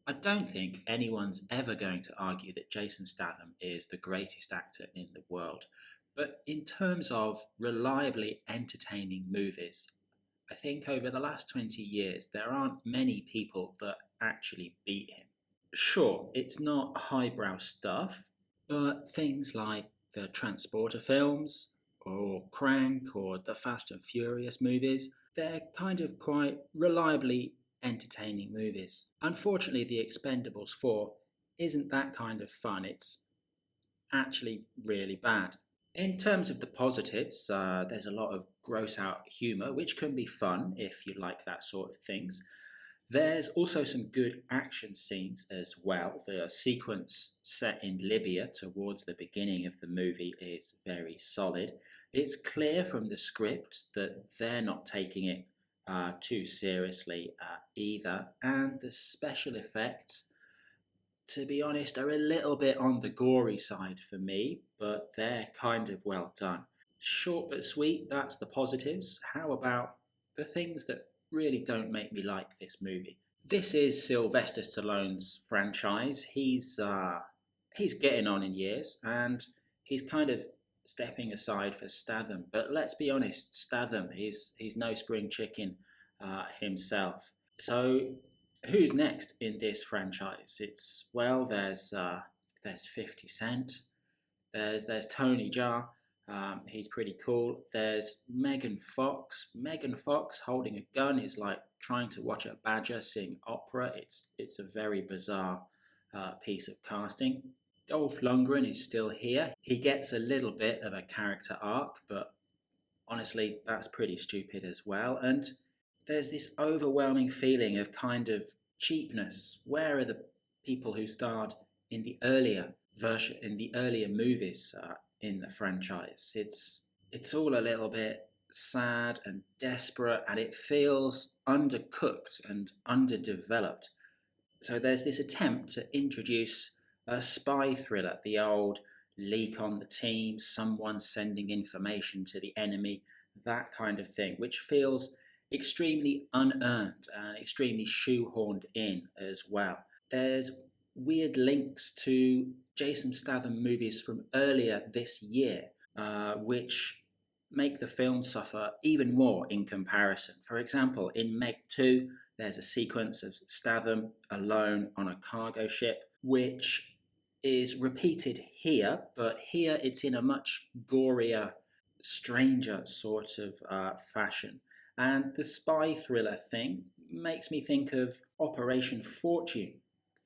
I don't think anyone's ever going to argue that Jason Statham is the greatest actor in the world. But in terms of reliably entertaining movies, I think over the last 20 years, there aren't many people that actually beat him. Sure, it's not highbrow stuff, but things like the Transporter films, or Crank, or the Fast and Furious movies, they're kind of quite reliably entertaining movies. Unfortunately, The Expendables 4 isn't that kind of fun, it's actually really bad. In terms of the positives, there's a lot of gross out humour, which can be fun if you like that sort of things. There's also some good action scenes as well. The sequence set in Libya towards the beginning of the movie is very solid. It's clear from the script that they're not taking it too seriously either, and the special effects, to be honest, are a little bit on the gory side for me, but they're kind of well done. Short but sweet, that's the positives. How about the things that really don't make me like this movie? This is Sylvester Stallone's franchise. He's getting on in years, and he's kind of stepping aside for Statham. But let's be honest, Statham, he's no spring chicken himself. So who's next in this franchise? It's well, there's 50 Cent, there's Tony Jaa. He's pretty cool. There's Megan Fox. Megan Fox holding a gun is like trying to watch a badger sing opera. It's a very bizarre piece of casting. Dolph Lundgren is still here. He gets a little bit of a character arc, but honestly, that's pretty stupid as well. And there's this overwhelming feeling of kind of cheapness. Where are the people who starred in the earlier version, in the earlier movies in the franchise? It's all a little bit sad and desperate, and it feels undercooked and underdeveloped. So there's this attempt to introduce a spy thriller, the old leak on the team, someone sending information to the enemy, that kind of thing, which feels extremely unearned and extremely shoehorned in as well. There's weird links to Jason Statham movies from earlier this year, which make the film suffer even more in comparison. For example, in Meg 2, there's a sequence of Statham alone on a cargo ship, which is repeated here, but here it's in a much gorier, stranger sort of fashion. And the spy thriller thing makes me think of Operation Fortune,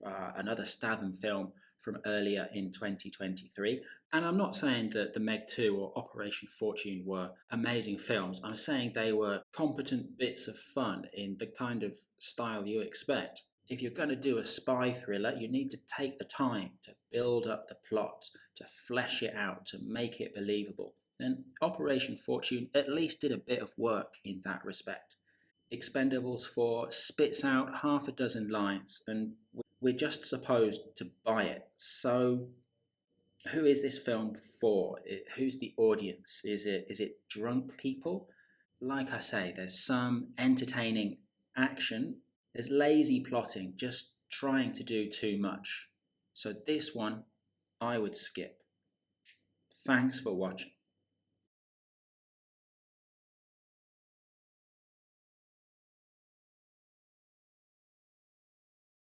another Statham film from earlier in 2023. And I'm not saying that The Meg 2 or Operation Fortune were amazing films. I'm saying they were competent bits of fun in the kind of style you expect. If you're going to do a spy thriller, you need to take the time to build up the plot, to flesh it out, to make it believable. And Operation Fortune at least did a bit of work in that respect. Expendables 4 spits out half a dozen lines, and we're just supposed to buy it. So, who is this film for? Who's the audience? Is it drunk people? Like I say, there's some entertaining action. There's lazy plotting, just trying to do too much. So this one, I would skip. Thanks for watching.